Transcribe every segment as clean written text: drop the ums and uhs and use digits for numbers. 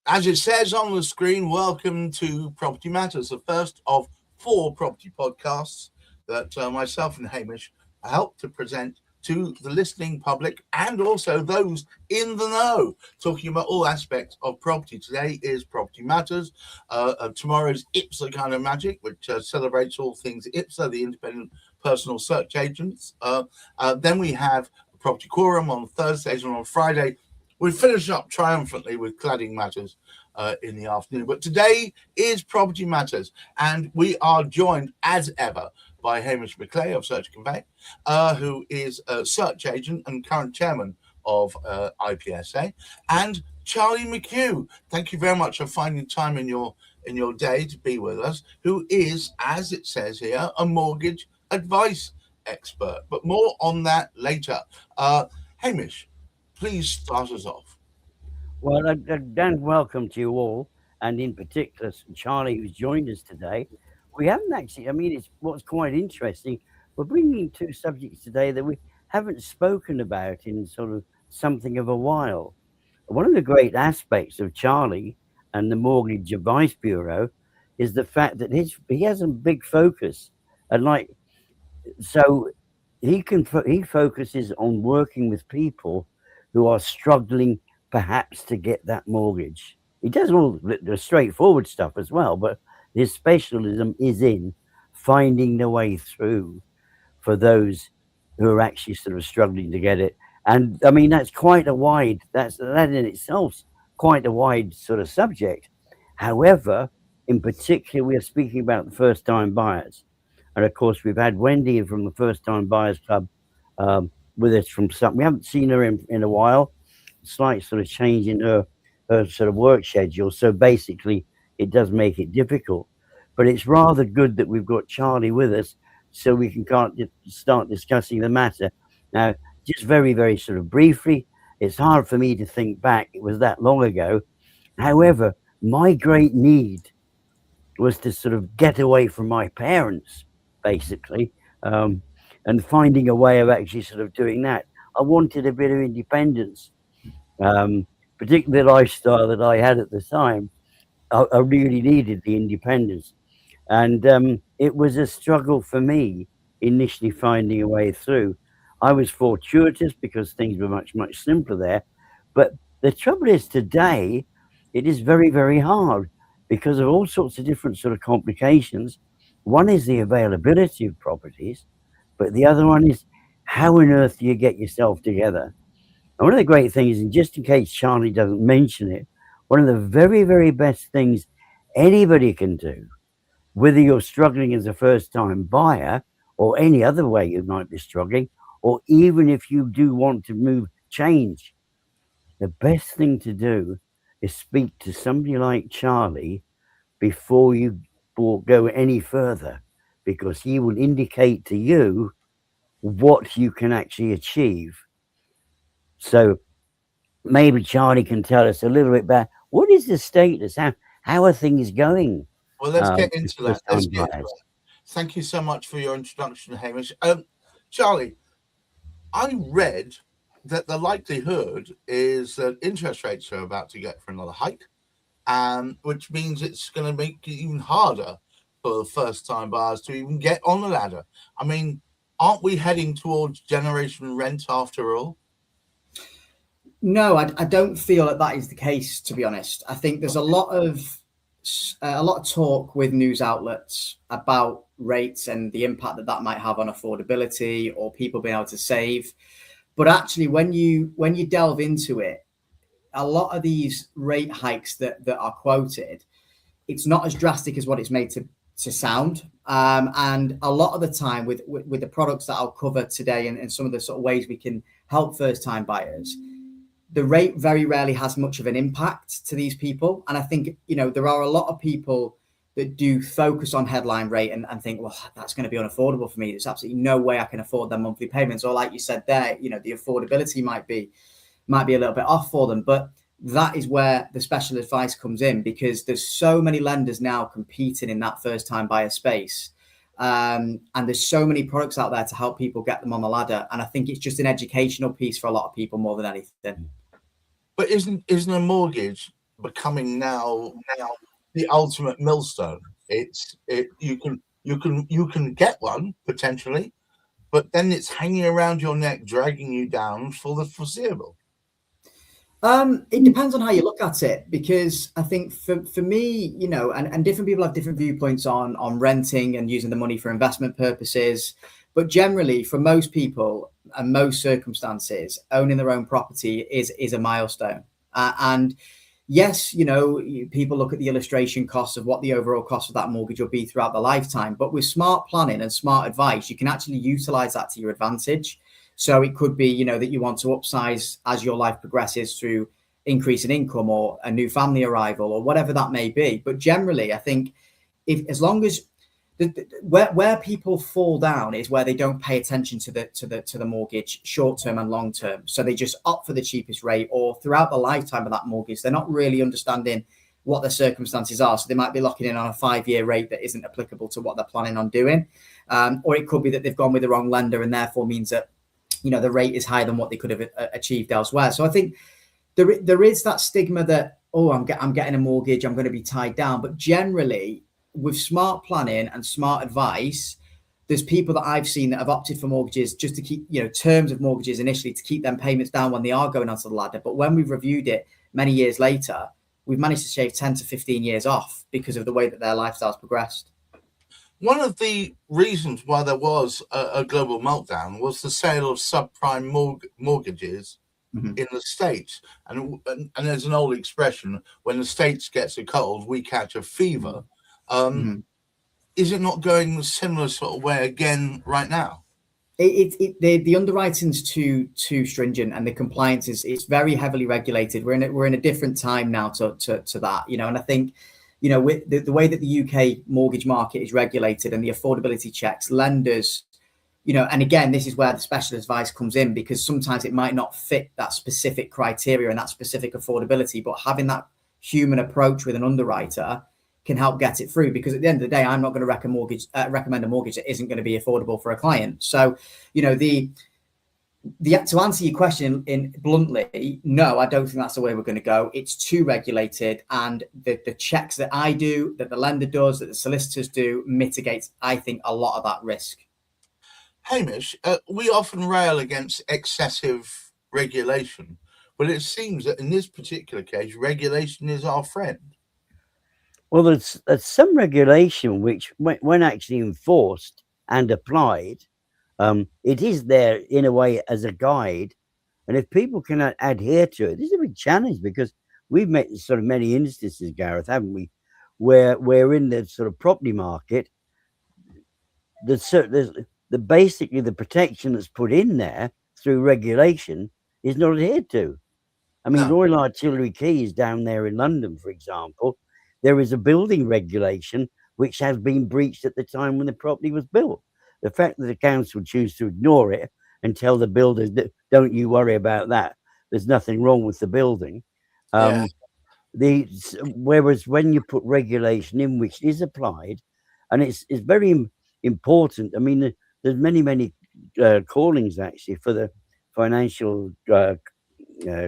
As it says on the screen, welcome to Property Matters, the first of four property podcasts that myself and Hamish help to present to the listening public and also those in the know, talking about all aspects of property. Today is Property Matters. Tomorrow's Ipsa Kind of Magic, which celebrates all things Ipsa, the independent personal search agents. Then we have Property Quorum on Thursdays, and on Friday we finish up triumphantly with Cladding Matters in the afternoon. But today is Property Matters, and we are joined, as ever, by Hamish McClay of Search Convey, who is a search agent and current chairman of IPSA, and Charlie McHugh. Thank you very much for finding time in your day to be with us, who is, as it says here, a mortgage advice expert. But more on that later. Hamish, please start us off. Well, Dan, welcome to you all, and in particular, Charlie, who's joined us today. We haven't actually, I mean, it's what's quite interesting. We're bringing two subjects today that we haven't spoken about in sort of something of a while. One of the great aspects of Charlie and the Mortgage Advice Bureau is the fact that he has a big focus, and so he focuses on working with people who are struggling perhaps to get that mortgage. He does all the straightforward stuff as well, but his specialism is in finding the way through for those who are actually sort of struggling to get it. And I mean, that's quite a wide, that in itself quite a wide sort of subject. However, in particular, we are speaking about the first time buyers. And of course, we've had Wendy from the First Time Buyers Club with us from some. We haven't seen her in a while. Slight sort of change in her sort of work schedule. So basically, it does make it difficult. But it's rather good that we've got Charlie with us, so we can start discussing the matter. Now, just very, very sort of briefly, it's hard for me to think back. It was that long ago. However, my great need was to sort of get away from my parents, basically, and finding a way of actually sort of doing that. I wanted a bit of independence, particularly the lifestyle that I had at the time. I really needed the independence, and it was a struggle for me initially finding a way through. I was fortuitous because things were much, much simpler there, but the trouble is today, it is very, very hard because of all sorts of different sort of complications. One is the availability of properties, but the other one is how on earth do you get yourself together? And one of the great things, and just in case Charlie doesn't mention it, one of the very, very best things anybody can do, whether you're struggling as a first time buyer or any other way you might be struggling, or even if you do want to change, the best thing to do is speak to somebody like Charlie before you go any further, because he will indicate to you what you can actually achieve. So maybe Charlie can tell us a little bit about what is the status, how are things going Well, let's get with into that. first Let's time get into buyers. that. Thank you so much for your introduction, Hamish. Charlie, I read that the likelihood is that interest rates are about to get for another hike, which means it's going to make it even harder for the first time buyers to even get on the ladder. I mean, aren't we heading towards generation rent after all? No, I don't feel that that is the case. To be honest, I think there's a lot of talk with news outlets about rates and the impact that that might have on affordability or people being able to save. But actually, when you delve into it, a lot of these rate hikes that are quoted, it's not as drastic as what it's made to sound. And a lot of the time with the products that I'll cover today and some of the sort of ways we can help first time buyers, the rate very rarely has much of an impact to these people. And I think, there are a lot of people that do focus on headline rate and think, well, that's going to be unaffordable for me. There's absolutely no way I can afford their monthly payments. Or like you said there, the affordability might be a little bit off for them. But that is where the special advice comes in, because there's so many lenders now competing in that first time buyer space. And there's so many products out there to help people get them on the ladder. And I think it's just an educational piece for a lot of people more than anything. But isn't a mortgage becoming now the ultimate millstone. You can get one potentially, but then it's hanging around your neck, dragging you down for the foreseeable. It depends on how you look at it, because I think for me, you know, and different people have different viewpoints on renting and using the money for investment purposes. But generally, for most people and most circumstances, owning their own property is a milestone. And yes, you know, people look at the illustration costs of what the overall cost of that mortgage will be throughout the lifetime. But with smart planning and smart advice, you can actually utilize that to your advantage. So it could be, you know, that you want to upsize as your life progresses through increase in income or a new family arrival or whatever that may be. But generally, I think if as long as where people fall down is where they don't pay attention to the mortgage short term and long term. So they just opt for the cheapest rate, or throughout the lifetime of that mortgage, they're not really understanding what their circumstances are. So they might be locking in on a 5-year rate that isn't applicable to what they're planning on doing. Or it could be that they've gone with the wrong lender and therefore means that, you know, the rate is higher than what they could have achieved elsewhere. So I think there is that stigma that, oh, I'm getting a mortgage, I'm going to be tied down. But generally, with smart planning and smart advice, there's people that I've seen that have opted for mortgages just to keep, you know, terms of mortgages initially to keep them payments down when they are going onto the ladder. But when we've reviewed it many years later, we've managed to shave 10 to 15 years off because of the way that their lifestyle's progressed. One of the reasons why there was a global meltdown was the sale of subprime mortgages in the States. And there's an old expression, when the States gets a cold, we catch a fever. Is it not going the similar sort of way again right now? The underwriting's too stringent, and the compliance it's very heavily regulated. We're in a different time now to that, you know. And I think, you know, with the way that the UK mortgage market is regulated and the affordability checks, lenders, you know, and again, this is where the special advice comes in, because sometimes it might not fit that specific criteria and that specific affordability, but having that human approach with an underwriter can help get it through. Because at the end of the day, I'm not going to recommend a mortgage that isn't going to be affordable for a client. So, you know, to answer your question in bluntly, no, I don't think that's the way we're going to go. It's too regulated, and the checks that I do, that the lender does, that the solicitors do, mitigates, I think, a lot of that risk. Hamish, we often rail against excessive regulation, but it seems that in this particular case, regulation is our friend. Well, there's some regulation which, when actually enforced and applied, it is there in a way as a guide. And if people cannot adhere to it, this is a big challenge, because we've met sort of many instances, Gareth, haven't we, where we're in the sort of property market, basically the protection that's put in there through regulation is not adhered to. I mean, Royal Artillery Quay is down there in London, for example. There is a building regulation which has been breached at the time when the property was built. The fact that the council choose to ignore it and tell the builders that don't you worry about that, there's nothing wrong with the building. Whereas when you put regulation in which is applied, and it's very important. I mean, there's many callings actually for the financial what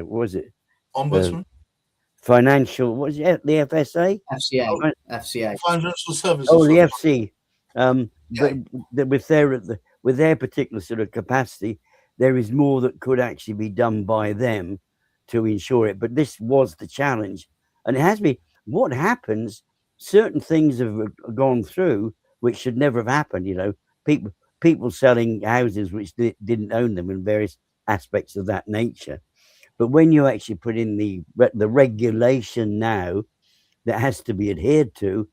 was it? Ombudsman? Financial, what is it? The FSA? FCA. Financial Services. Oh, the FC. But with their particular sort of capacity, there is more that could actually be done by them to ensure it. But this was the challenge, and it has been. What happens? Certain things have gone through which should never have happened. You know, people selling houses which didn't own them, and various aspects of that nature. But when you actually put in the regulation now that has to be adhered to,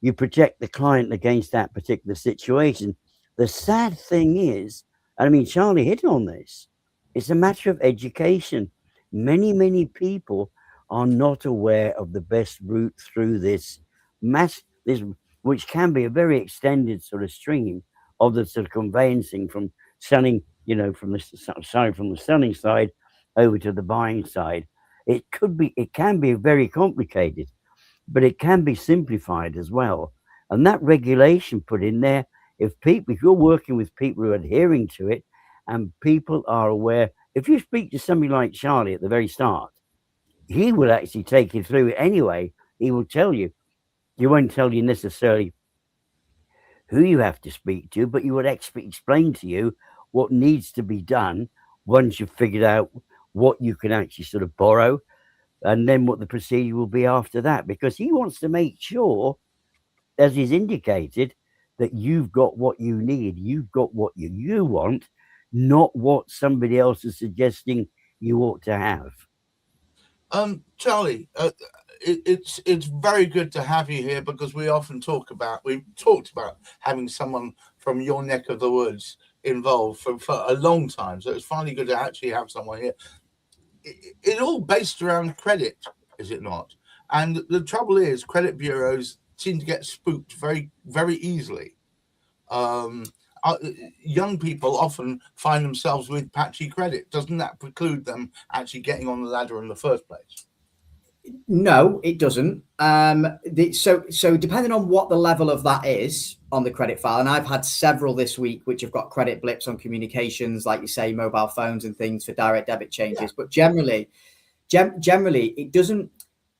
you protect the client against that particular situation. The sad thing is, I mean, Charlie hit on this, it's a matter of education. Many people are not aware of the best route through this which can be a very extended sort of stream of the sort of conveyancing from selling, you know, from the selling side over to the buying side. It can be very complicated, but it can be simplified as well. And that regulation put in there, if you're working with people who are adhering to it, and people are aware, if you speak to somebody like Charlie at the very start, he will actually take you through it anyway. He will tell you. He won't tell you necessarily who you have to speak to, but he would explain to you what needs to be done once you've figured out what you can actually sort of borrow, and then what the procedure will be after that, because he wants to make sure, as he's indicated, that you've got what you need, you've got what you want, not what somebody else is suggesting you ought to have. Charlie, it's very good to have you here, because we've talked about having someone from your neck of the woods involved for a long time. So it's finally good to actually have someone here. It's all based around credit, is it not? And the trouble is, credit bureaus seem to get spooked very, very easily. Young people often find themselves with patchy credit. Doesn't that preclude them actually getting on the ladder in the first place? No, it doesn't. So depending on what the level of that is on the credit file, and I've had several this week which have got credit blips on communications, like you say, mobile phones and things for direct debit changes. Yeah. But generally, it doesn't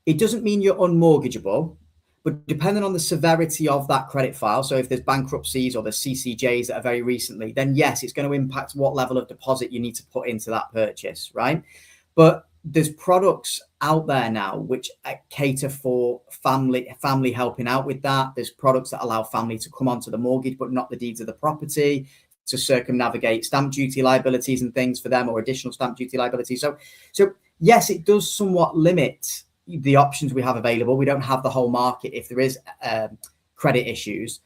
mean you're unmortgageable. But depending on the severity of that credit file, so if there's bankruptcies or the CCJs that are very recently, then yes, it's going to impact what level of deposit you need to put into that purchase, right? But there's products out there now which cater for family helping out with that. There's products that allow family to come onto the mortgage, but not the deeds of the property, to circumnavigate stamp duty liabilities and things for them, or additional stamp duty liabilities. So yes, it does somewhat limit the options we have available. We don't have the whole market if there is credit issues,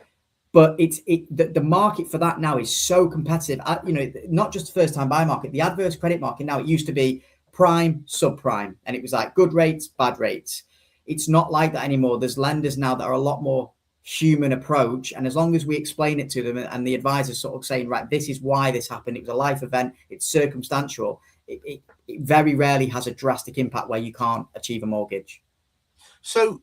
but the market for that now is so competitive. Not just the first time buy market, the adverse credit market now, it used to be prime, subprime, and it was like good rates, bad rates. It's not like that anymore. There's lenders now that are a lot more human approach, and as long as we explain it to them and the advisor's sort of saying, right, this is why this happened, it was a life event, it's circumstantial, it very rarely has a drastic impact where you can't achieve a mortgage. So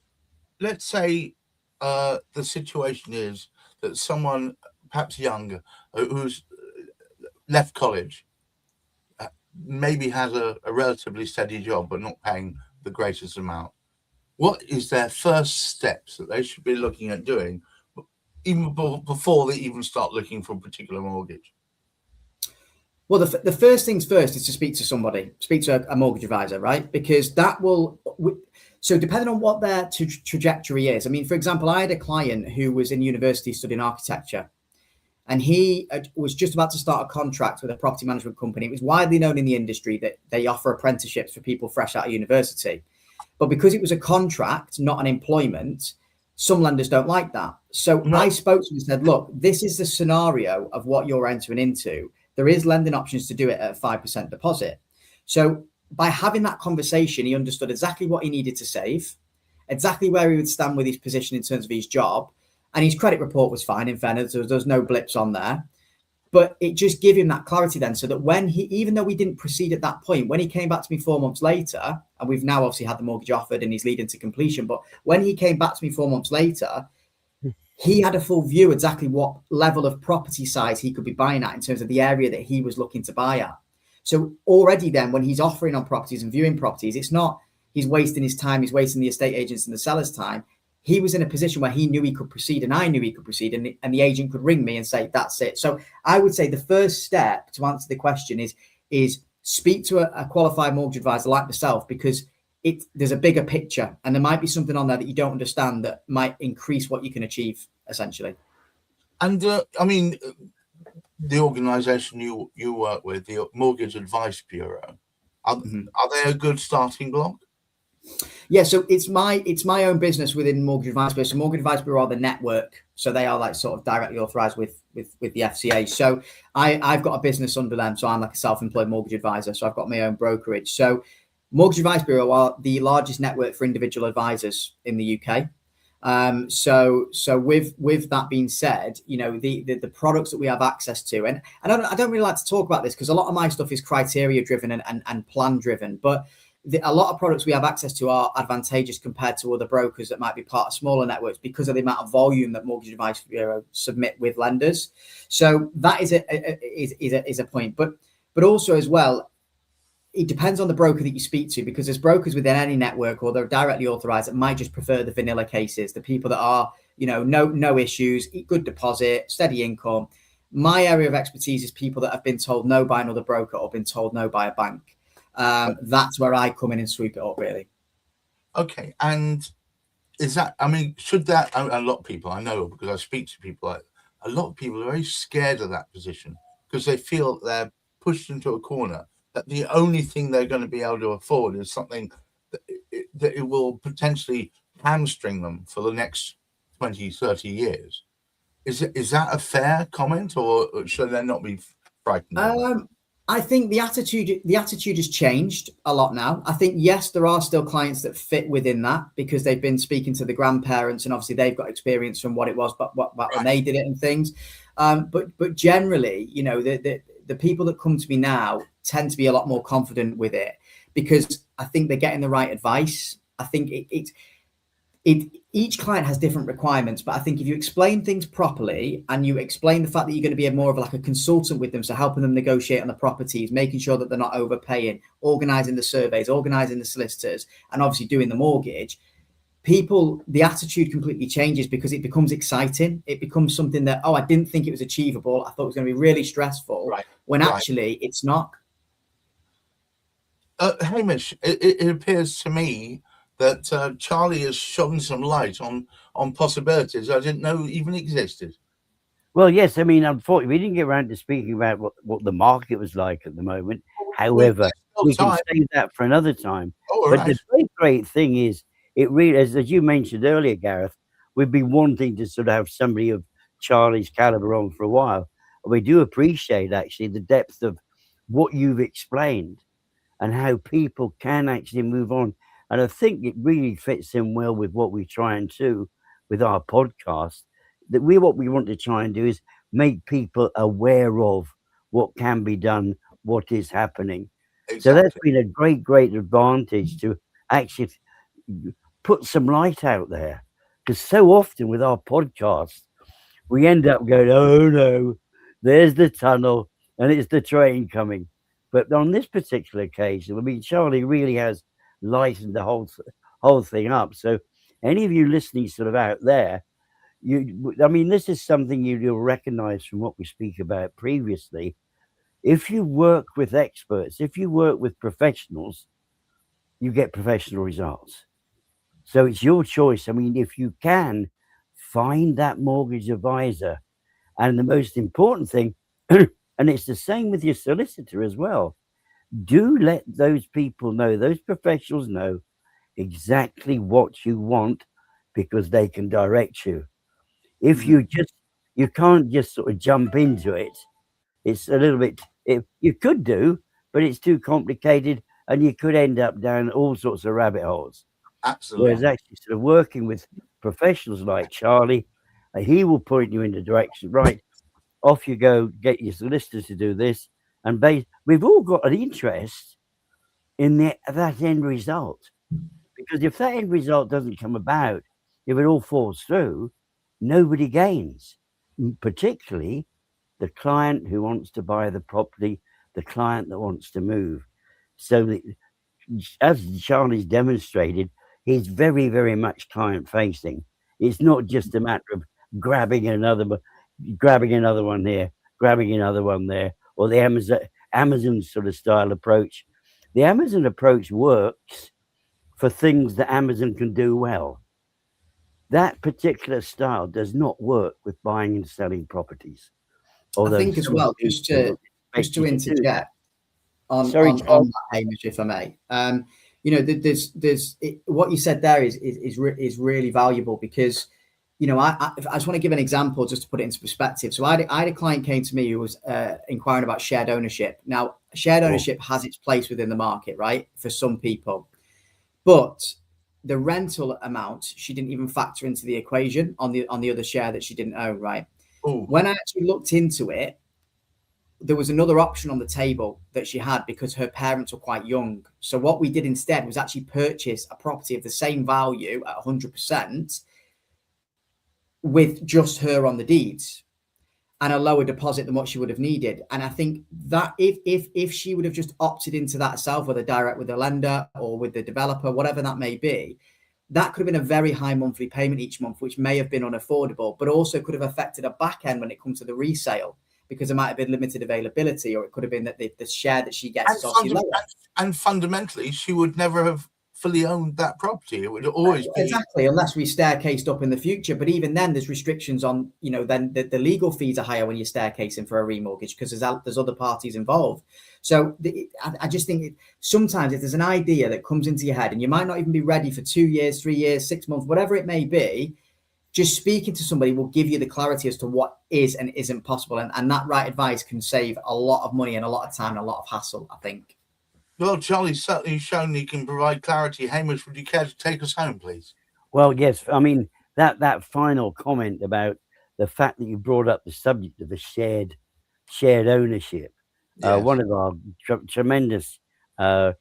let's say the situation is that someone perhaps younger who's left college, maybe has a relatively steady job but not paying the greatest amount. What is their first steps that they should be looking at doing even before they even start looking for a particular mortgage? Well, the first things first is to speak to a mortgage advisor, right? Because that will, so depending on what their trajectory is. I mean, for example, I had a client who was in university studying architecture, and he was just about to start a contract with a property management company. It was widely known in the industry that they offer apprenticeships for people fresh out of university. But because it was a contract, not an employment, some lenders don't like that. So I spoke to him and said, look, this is the scenario of what you're entering into. There is lending options to do it at a 5% deposit. So by having that conversation, he understood exactly what he needed to save, exactly where he would stand with his position in terms of his job. And his credit report was fine, in fairness, there was no blips on there. But it just gave him that clarity then, so that when even though we didn't proceed at that point, when he came back to me 4 months later, and we've now obviously had the mortgage offered and he's leading to completion, but when he came back to me 4 months later, he had a full view exactly what level of property size he could be buying at in terms of the area that he was looking to buy at. So already then, when he's offering on properties and viewing properties, it's not he's wasting his time, he's wasting the estate agents and the seller's time. He was in a position where he knew he could proceed, and I knew he could proceed, and the agent could ring me and say, that's it. So I would say the first step to answer the question is speak to a qualified mortgage advisor like myself, because there's a bigger picture, and there might be something on there that you don't understand that might increase what you can achieve, essentially. And I mean, the organisation you work with, the Mortgage Advice Bureau, are they a good starting block? Yeah, so it's my own business within Mortgage Advice Bureau. So Mortgage Advice Bureau are the network, so they are like sort of directly authorised with the FCA. So I've got a business under them, so I'm like a self-employed mortgage advisor. So I've got my own brokerage. So Mortgage Advice Bureau are the largest network for individual advisors in the UK. So with that being said, you know, the products that we have access to, and I don't really like to talk about this because a lot of my stuff is criteria driven and plan driven, but a lot of products we have access to are advantageous compared to other brokers that might be part of smaller networks because of the amount of volume that Mortgage Advice Bureau submit with lenders. So that is a point, but also as well, it depends on the broker that you speak to, because there's brokers within any network, or they're directly authorized, that might just prefer the vanilla cases, the people that are, no issues, good deposit, steady income. My area of expertise is people that have been told no by another broker or been told no by a bank. That's where I come in and sweep it up, really. Okay. And is that, I mean, should that, a lot of people I know, because I speak to people, like a lot of people are very scared of that position because they feel they're pushed into a corner, that the only thing they're going to be able to afford is something that it will potentially hamstring them for the next 20, 30 years. Is that a fair comment, or should they not be frightened? I think the attitude has changed a lot now. I think, yes, there are still clients that fit within that because they've been speaking to the grandparents and obviously they've got experience from what it was, but when they did it and things. But generally, the people that come to me now tend to be a lot more confident with it because I think they're getting the right advice. I think each client has different requirements, but I think if you explain things properly and you explain the fact that you're going to be more of like a consultant with them, so helping them negotiate on the properties, making sure that they're not overpaying, organizing the surveys, organizing the solicitors, and obviously doing the mortgage, the attitude completely changes because it becomes exciting. It becomes something that, I didn't think it was achievable. I thought it was going to be really stressful, when actually it's not. Hamish, it appears to me that Charlie has shone some light on possibilities I didn't know even existed. Well, yes, I mean, unfortunately, we didn't get around to speaking about what the market was like at the moment. However, we can save that for another time. But the great thing is, it really, as you mentioned earlier, Gareth, we've been wanting to sort of have somebody of Charlie's caliber on for a while. We do appreciate, actually, the depth of what you've explained and how people can actually move on. And I think it really fits in well with what we try and do with our podcast. What we want to try and do is make people aware of what can be done, what is happening. Exactly. So that's been a great advantage to actually put some light out there. Because so often with our podcast, we end up going, oh no, there's the tunnel and it's the train coming. But on this particular occasion, I mean, Charlie really has lightened the whole thing up. So any of you listening sort of out there, this is something you'll recognize from what we speak about previously. If you work with experts, if you work with professionals, you get professional results. So it's your choice. I mean, if you can find that mortgage advisor, and the most important thing, and it's the same with your solicitor as well, do let those people know, those professionals know exactly what you want, because they can direct you. If you can't just sort of jump into it. It's a little bit, you could do, but it's too complicated and you could end up down all sorts of rabbit holes. Absolutely. Whereas actually sort of working with professionals like Charlie, he will point you in the direction, right, off you go, get your solicitors to do this. And we've all got an interest in that end result. Because if that end result doesn't come about, if it all falls through, nobody gains, particularly the client who wants to buy the property, the client that wants to move. So as Charlie's demonstrated, he's very, very much client facing. It's not just a matter of grabbing another one here, grabbing another one there, or the Amazon sort of style approach. The Amazon approach works for things that Amazon can do well. That particular style does not work with buying and selling properties. Although I think as well, just to interject on that, Hamish, if I may. There's what you said there is really valuable because, I just want to give an example just to put it into perspective. So I had a client came to me who was inquiring about shared ownership. Now, shared ownership has its place within the market, right, for some people, but the rental amount she didn't even factor into the equation on the other share that she didn't own, right? Ooh. When I actually looked into it, there was another option on the table that she had because her parents were quite young. So what we did instead was actually purchase a property of the same value at 100% with just her on the deeds. and a lower deposit than what she would have needed. And I think that if she would have just opted into that herself, whether direct with the lender or with the developer, whatever that may be, that could have been a very high monthly payment each month, which may have been unaffordable, but also could have affected a back end when it comes to the resale, because there might have been limited availability, or it could have been that the share that she gets is obviously lower. And fundamentally, she would never have fully owned that property. It would always be exactly, unless we staircased up in the future. But even then, there's restrictions on, then the legal fees are higher when you're staircasing for a remortgage, because there's other parties involved. So I just think sometimes if there's an idea that comes into your head and you might not even be ready for 2 years, 3 years, 6 months, whatever it may be, just speaking to somebody will give you the clarity as to what is and isn't possible. And that right advice can save a lot of money and a lot of time and a lot of hassle, I think. Well, Charlie's certainly shown he can provide clarity. Hamish, would you care to take us home, please? Well, yes. I mean, that final comment about the fact that you brought up the subject of the shared ownership. Yes. One of our tremendous sort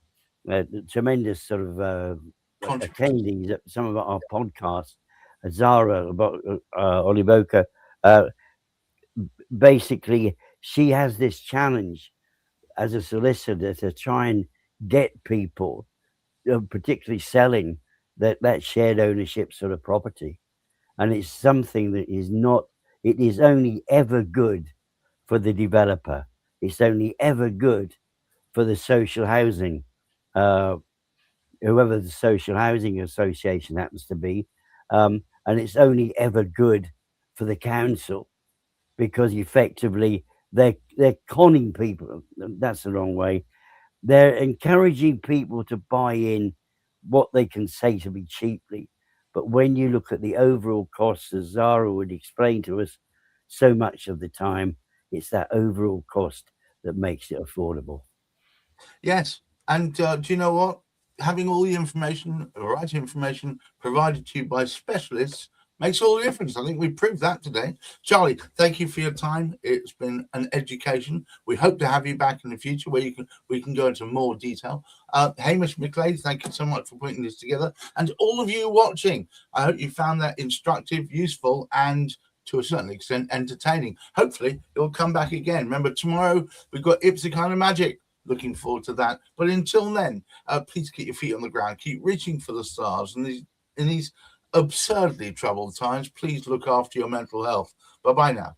of attendees at some of our podcasts, Zara Olivoka, basically, she has this challenge as a solicitor to try and get people, particularly selling that shared ownership sort of property. And it's something that it is only ever good for the developer. It's only ever good for the social housing, whoever the social housing association happens to be. And it's only ever good for the council, because effectively they're conning people. That's the wrong way. They're encouraging people to buy in what they can say to be cheaply. But when you look at the overall costs, as Zara would explain to us so much of the time, it's that overall cost that makes it affordable. Yes. And do you know what? Having all the information, the right information provided to you by specialists makes all the difference. I think we proved that today. Charlie, thank you for your time. It's been an education. We hope to have you back in the future where we can go into more detail. Hamish McLeod, thank you so much for putting this together. And all of you watching, I hope you found that instructive, useful, and to a certain extent entertaining. Hopefully you'll come back again. Remember, tomorrow we've got Ipsy Kind of Magic. Looking forward to that. But until then, please keep your feet on the ground. Keep reaching for the stars. And in these absurdly troubled times, please look after your mental health. Bye-bye now.